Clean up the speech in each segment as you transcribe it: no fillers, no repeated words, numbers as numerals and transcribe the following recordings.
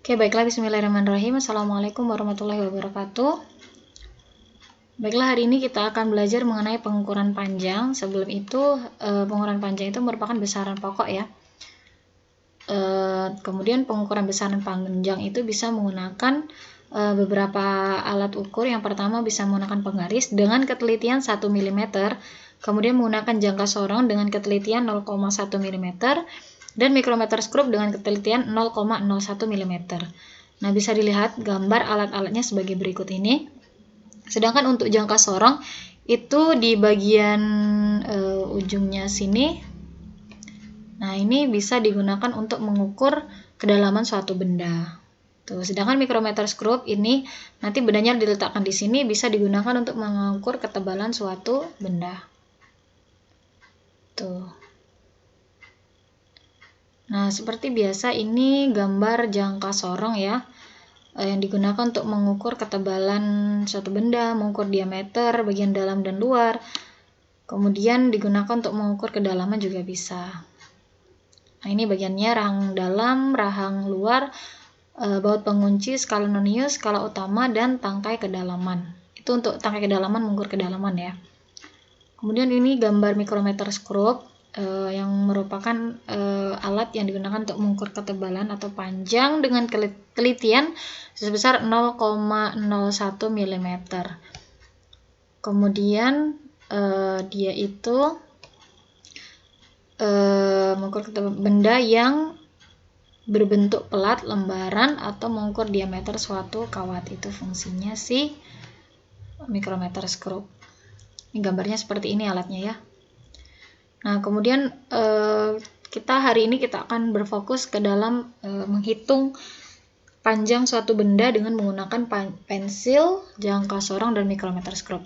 Oke, baiklah, bismillahirrahmanirrahim. Assalamualaikum warahmatullahi wabarakatuh. Baiklah, hari ini kita akan belajar mengenai pengukuran panjang. Sebelum itu, pengukuran panjang itu merupakan besaran pokok ya. Kemudian pengukuran besaran panjang itu bisa menggunakan beberapa alat ukur. Yang pertama bisa menggunakan penggaris dengan ketelitian 1 mm, kemudian menggunakan jangka sorong dengan ketelitian 0,1 mm, dan mikrometer skrup dengan ketelitian 0,01 mm. Nah, bisa dilihat gambar alat-alatnya sebagai berikut ini. Sedangkan untuk jangka sorong itu di bagian ujungnya sini. Nah, ini bisa digunakan untuk mengukur kedalaman suatu benda. Tuh, sedangkan mikrometer skrup ini nanti bendanya diletakkan di sini, bisa digunakan untuk mengukur ketebalan suatu benda. Tuh. Nah, seperti biasa ini gambar jangka sorong ya, yang digunakan untuk mengukur ketebalan suatu benda, mengukur diameter bagian dalam dan luar. Kemudian digunakan untuk mengukur kedalaman juga bisa. Nah, ini bagiannya rahang dalam, rahang luar, baut pengunci, skala nonius, skala utama, dan tangkai kedalaman. Itu untuk tangkai kedalaman, mengukur kedalaman ya. Kemudian ini gambar mikrometer skrup, yang merupakan alat yang digunakan untuk mengukur ketebalan atau panjang dengan ketelitian sebesar 0,01 mm. Kemudian dia itu mengukur benda yang berbentuk pelat, lembaran, atau mengukur diameter suatu kawat. Itu fungsinya si mikrometer skrup. Ini gambarnya seperti ini alatnya ya. Nah, kemudian hari ini kita akan berfokus ke dalam menghitung panjang suatu benda dengan menggunakan pensil, jangka sorong, dan mikrometer skrup.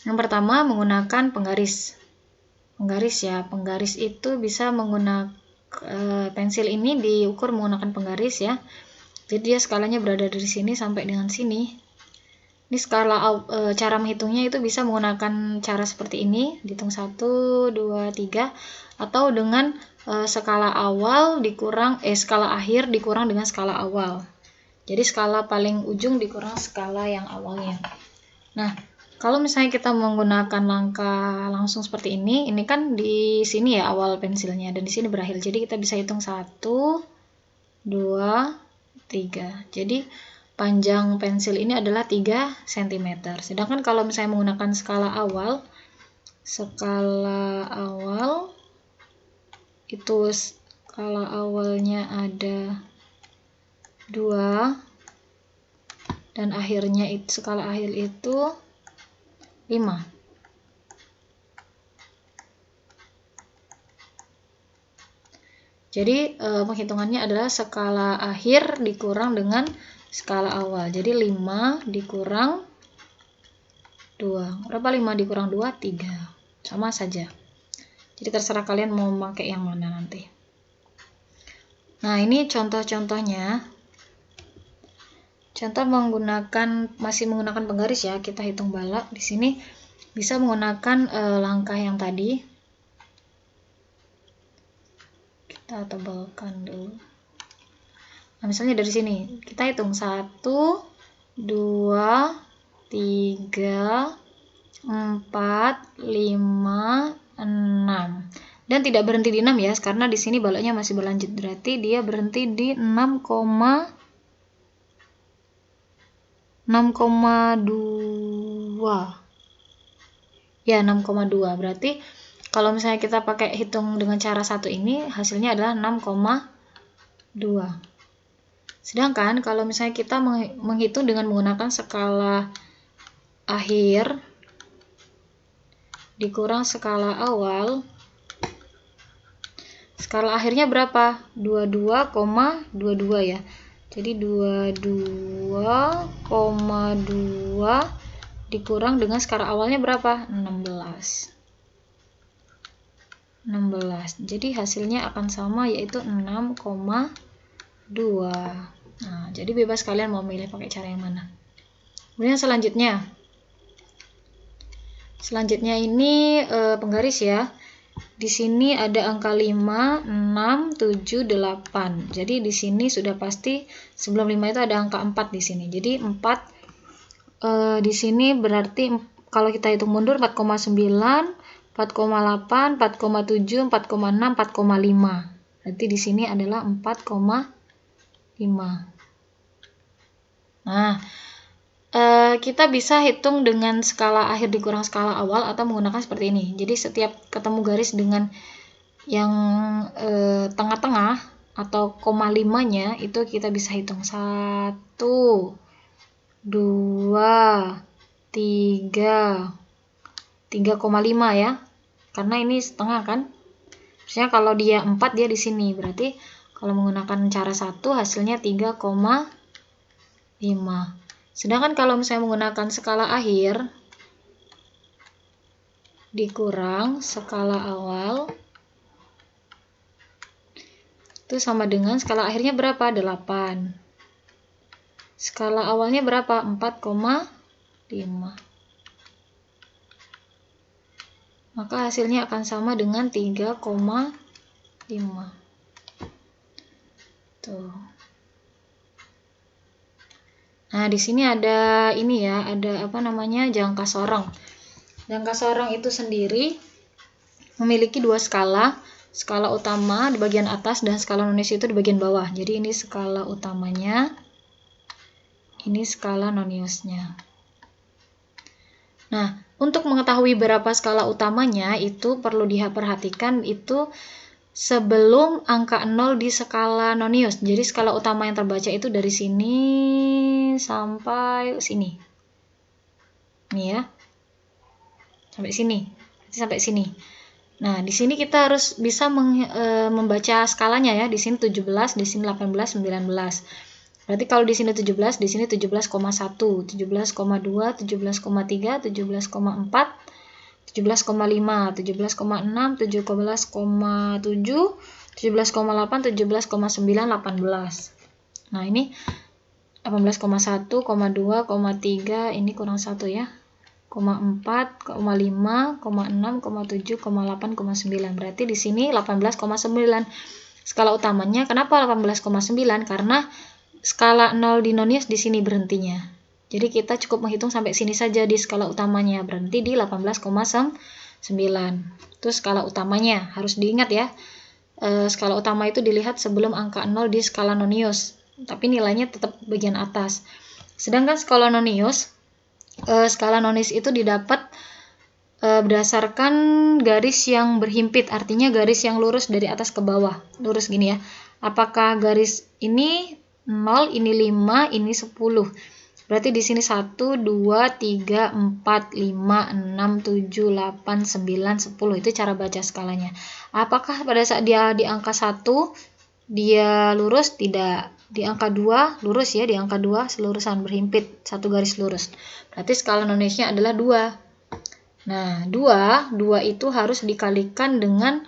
Yang pertama menggunakan penggaris. Penggaris itu bisa menggunakan pensil ini diukur menggunakan penggaris ya. Jadi dia skalanya berada dari sini sampai dengan sini. Ini skala cara menghitungnya itu bisa menggunakan cara seperti ini, dihitung 1, 2, 3, atau dengan skala akhir dikurang dengan skala awal. Jadi skala paling ujung dikurang skala yang awalnya. Nah, kalau misalnya kita menggunakan langkah langsung seperti ini kan di sini ya awal pensilnya dan di sini berakhir. Jadi kita bisa hitung 1, 2, 3. Jadi panjang pensil ini adalah 3 cm. Sedangkan kalau misalnya menggunakan skala awal itu skala awalnya ada 2 dan skala akhir itu 5. Jadi penghitungannya adalah skala akhir dikurang dengan skala awal. Jadi 5 dikurang 2. Berapa 5 dikurang 2? 3. Sama saja. Jadi terserah kalian mau pakai yang mana nanti. Nah, ini contoh-contohnya. Contoh masih menggunakan penggaris ya. Kita hitung balak. Di sini bisa menggunakan langkah yang tadi. Kita tebalkan dulu. Nah, misalnya dari sini kita hitung 1, 2, 3, 4, 5, 6. Dan tidak berhenti di 6 ya, karena di sini baloknya masih berlanjut. Berarti dia berhenti di 6,2. Ya, 6,2. Berarti kalau misalnya kita pakai hitung dengan cara satu ini, hasilnya adalah 6,2. Sedangkan kalau misalnya kita menghitung dengan menggunakan skala akhir dikurang skala awal, skala akhirnya berapa? 22,22 ya. Jadi 22,2 dikurang dengan skala awalnya berapa? 16. Jadi hasilnya akan sama, yaitu 6,2. Nah, jadi bebas kalian mau milih pakai cara yang mana. Kemudian selanjutnya ini penggaris ya. Di sini ada angka 5, 6, 7, 8. Jadi di sini sudah pasti sebelum 5 itu ada angka 4 di sini. Jadi 4 di sini berarti kalau kita hitung mundur 4,9, 4,8, 4,7, 4,6, 4,5. Berarti di sini adalah 4,5. Nah, kita bisa hitung dengan skala akhir dikurang skala awal atau menggunakan seperti ini. Jadi setiap ketemu garis dengan yang tengah-tengah atau koma 5-nya itu kita bisa hitung 1, 2, 3, 3,5 ya. Karena ini setengah kan. Misalnya kalau dia 4 dia di sini. Berarti kalau menggunakan cara 1 hasilnya 3,5. Sedangkan kalau misalnya menggunakan skala akhir dikurang skala awal itu sama dengan skala akhirnya berapa? 8. Skala awalnya berapa? 4,5. Maka hasilnya akan sama dengan 3,5. Tuh. Nah, di sini ada ini ya, ada apa namanya? Jangka sorong. Jangka sorong itu sendiri memiliki dua skala, skala utama di bagian atas dan skala nonius itu di bagian bawah. Jadi ini skala utamanya, ini skala noniusnya. Nah, untuk mengetahui berapa skala utamanya itu perlu diperhatikan itu sebelum angka 0 di skala nonius. Jadi skala utama yang terbaca itu dari sini sampai sini. Nih ya. Sampai sini. Sampai sini. Nah, di sini kita harus bisa membaca skalanya ya. Di sini 17, di sini 18, 19. Berarti kalau di sini 17, di sini 17,1, 17,2, 17,3, 17,4, 17,5, 17,6, 17,7, 17,8, 17,9, 18. Nah, ini 18,1, 2, 3, ini kurang 1 ya. 4, 5, 6, 7, 8, 9. Berarti di sini 18,9. Skala utamanya kenapa 18,9? Karena skala 0 di nonius di sini berhentinya. Jadi kita cukup menghitung sampai sini saja di skala utamanya, berhenti di 18,9. Itu skala utamanya, harus diingat ya. Skala utama itu dilihat sebelum angka 0 di skala nonius, tapi nilainya tetap bagian atas. Sedangkan skala nonius itu didapat berdasarkan garis yang berhimpit, artinya garis yang lurus dari atas ke bawah, lurus gini ya. Apakah garis ini 0, ini 5, ini 10. Berarti di sini 1, 2, 3, 4, 5, 6, 7, 8, 9, 10. Itu cara baca skalanya. Apakah pada saat dia di angka 1 dia lurus? Tidak. Di angka 2 lurus ya, di angka 2 selurusan berhimpit, satu garis lurus. Berarti skala noniusnya adalah 2. Nah, 2 itu harus dikalikan dengan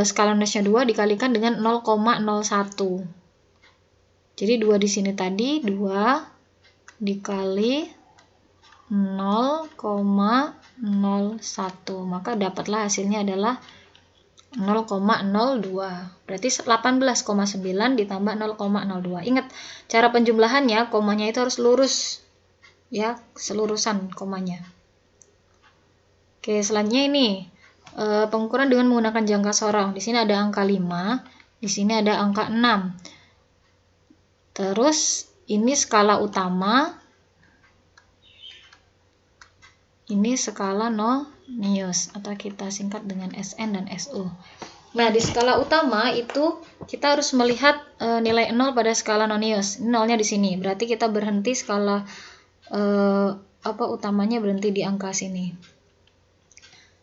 skala noniusnya 2 dikalikan dengan 0,01. Jadi 2 di sini tadi 2 dikali 0,01. Maka dapatlah hasilnya adalah 0,02. Berarti 18,9 ditambah 0,02. Ingat, cara penjumlahannya komanya itu harus lurus. Ya, selurusan komanya. Oke, selanjutnya ini pengukuran dengan menggunakan jangka sorong. Di sini ada angka 5, di sini ada angka 6. Terus ini skala utama, ini skala nonius atau kita singkat dengan SN dan SU. Nah, di skala utama itu kita harus melihat nilai 0 pada skala nonius. Ini 0-nya di sini. Berarti kita berhenti skala utamanya berhenti di angka sini.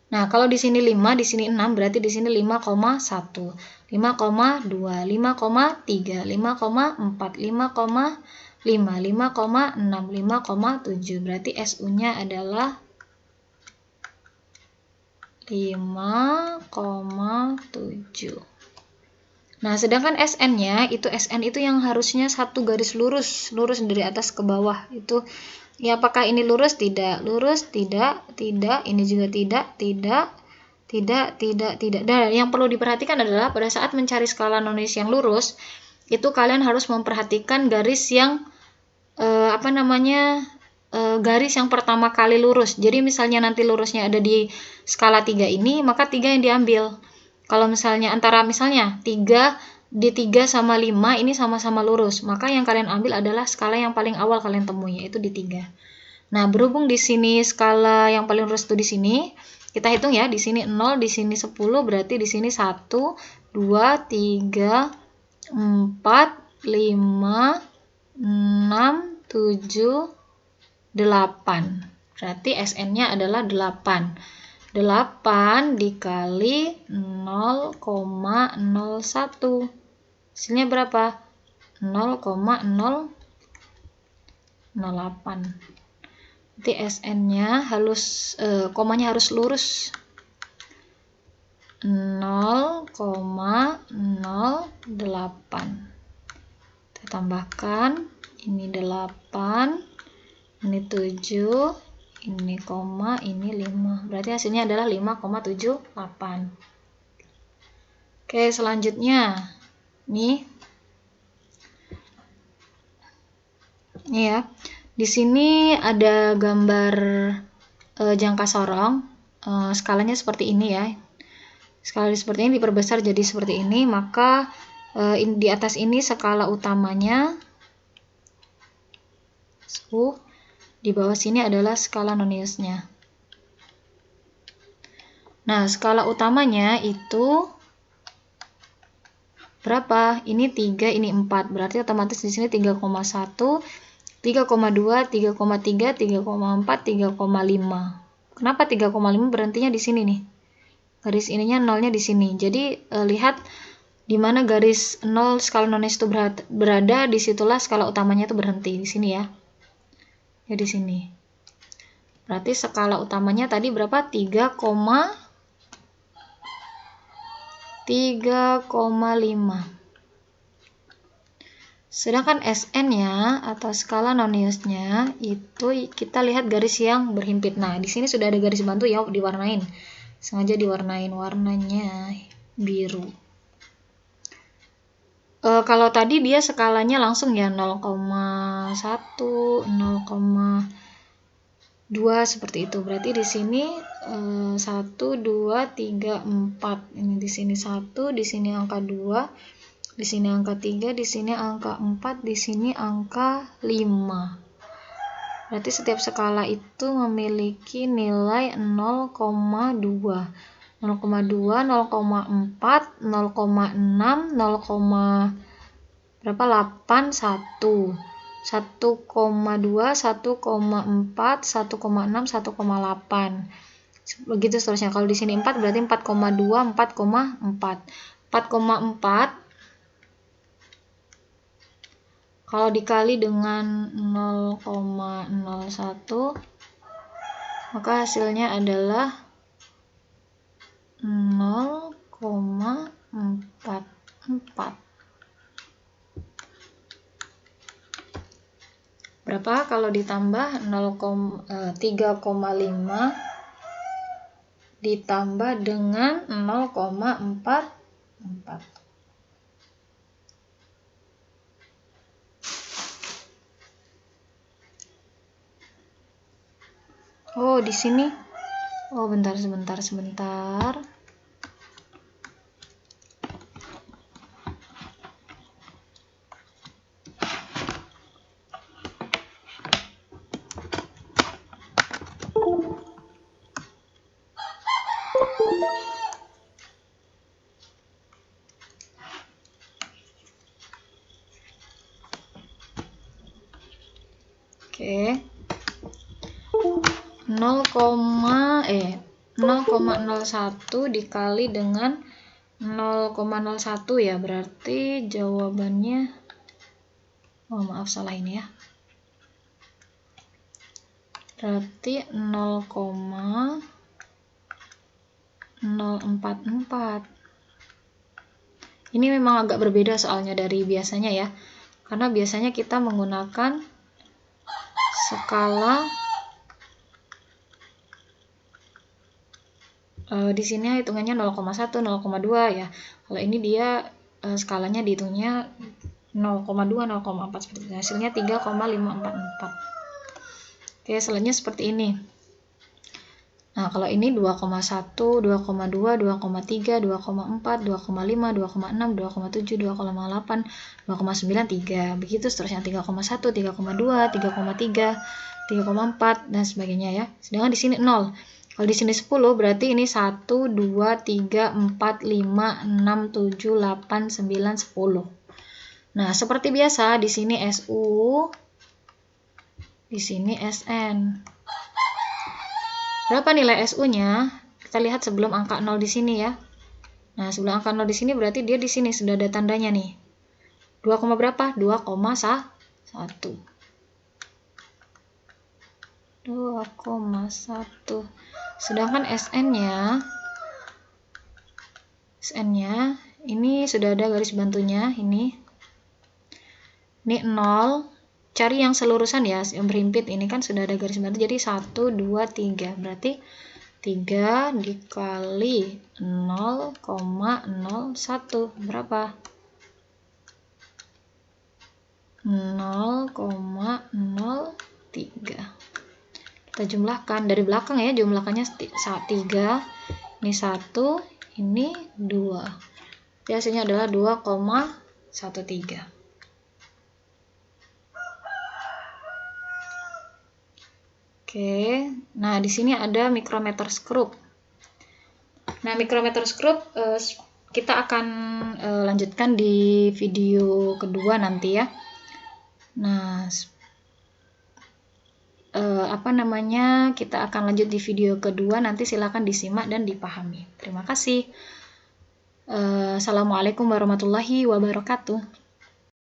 Nah, kalau di sini 5, di sini 6, berarti di sini 5,1, 5,2, 5,3, 5,4, 5,5, 5,6, 5,7. Berarti SU-nya adalah 5,7. Nah, sedangkan SN-nya itu yang harusnya satu garis lurus dari atas ke bawah. Itu ya, apakah ini lurus? Tidak. Lurus? Tidak. Ini juga tidak. Tidak. Dan yang perlu diperhatikan adalah pada saat mencari skala nonis yang lurus, itu kalian harus memperhatikan garis yang garis yang pertama kali lurus. Jadi misalnya nanti lurusnya ada di skala 3 ini, maka 3 yang diambil. Kalau misalnya misalnya 3 di 3 sama 5 ini sama-sama lurus, maka yang kalian ambil adalah skala yang paling awal kalian temui, yaitu di 3. Nah, berhubung di sini skala yang paling lurus itu di sini, kita hitung ya, di sini 0, di sini 10, berarti di sini 1, 2, 3, 4, 5, 6, 7, 8. Berarti SN-nya adalah 8. 8 dikali 0,01. Hasilnya berapa? 0,008. Nanti SN-nya komanya harus lurus. 0,08. Kita tambahkan, ini 8, ini 7, ini koma, ini 5. Berarti hasilnya adalah 5,78. Oke, selanjutnya. Nih ya. Di sini ada gambar jangka sorong. Skalanya seperti ini ya. Skala seperti ini diperbesar jadi seperti ini, maka di atas ini skala utamanya. Di bawah sini adalah skala noniusnya. Nah, skala utamanya itu berapa? Ini 3, ini 4. Berarti otomatis di sini 3,1, 3,2, 3,3, 3,4, 3,5. Kenapa 3,5 berhentinya di sini nih? Garis ininya nolnya di sini. Jadi lihat di mana garis 0 skala nonius itu berada, disitulah skala utamanya itu berhenti di sini ya. Ya di sini. Berarti skala utamanya tadi berapa? 3,5. Sedangkan SN-nya atau skala noniusnya itu kita lihat garis yang berhimpit. Nah, di sini sudah ada garis bantu ya, diwarnain. Sengaja diwarnain, warnanya biru. Kalau tadi dia skalanya langsung ya 0,1, 0,2 seperti itu. Berarti di sini 1, 2, 3, 4. Ini di sini 1, di sini angka 2, di sini angka 3, di sini angka 4, di sini angka 5. Berarti setiap skala itu memiliki nilai 0,2. 0,2, 0,4, 0,6, 0, berapa? 8, 1. 1,2, 1,4, 1,6, 1,8. Begitu seterusnya. Kalau di sini 4 berarti 4,2, 4,4. 4,4 kalau dikali dengan 0,01 maka hasilnya adalah 0,44. Berapa kalau ditambah 3,5 ditambah dengan 0,44? Oh, di sini. Oh, sebentar. Oke. 0,01 dikali dengan 0,01 ya, berarti jawabannya, oh maaf salah ini ya, berarti 0,044. Ini memang agak berbeda soalnya dari biasanya ya, karena biasanya kita menggunakan skala di sini hitungannya 0,1, 0,2 ya. Kalau ini dia skalanya dihitungnya 0,2, 0,4 seperti itu. Hasilnya 3,544. Oke, selanjutnya seperti ini. Nah, kalau ini 2,1, 2,2, 2,3, 2,4, 2,5, 2,6, 2,7, 2,8, 2,9, 3. Begitu seterusnya 3,1, 3,2, 3,3, 3,4 dan sebagainya ya. Sedangkan di sini 0. Kalau di sini 10 berarti ini 1, 2, 3, 4, 5, 6, 7, 8, 9, 10. Nah, seperti biasa di sini SU, di sini SN. Berapa nilai SU-nya? Kita lihat sebelum angka 0 di sini ya. Nah, sebelum angka 0 di sini berarti dia di sini sudah ada tandanya nih. 2, berapa? 2,1. 2,1. Sedangkan SN-nya ini sudah ada garis bantunya ini 0. Cari yang selurusan ya, yang berhimpit ini kan sudah ada garis bantu, jadi 1, 2, 3. Berarti 3 dikali 0,01 berapa? 0,03. Kita jumlahkan dari belakang ya, jumlahkannya 3, ini 1, ini 2. Jadi hasilnya adalah 2,13. Oke, nah di sini ada mikrometer skrup. Nah, mikrometer skrup kita akan lanjutkan di video kedua nanti ya. Nah, kita akan lanjut di video kedua, nanti silakan disimak dan dipahami. Terima kasih. Assalamualaikum warahmatullahi wabarakatuh.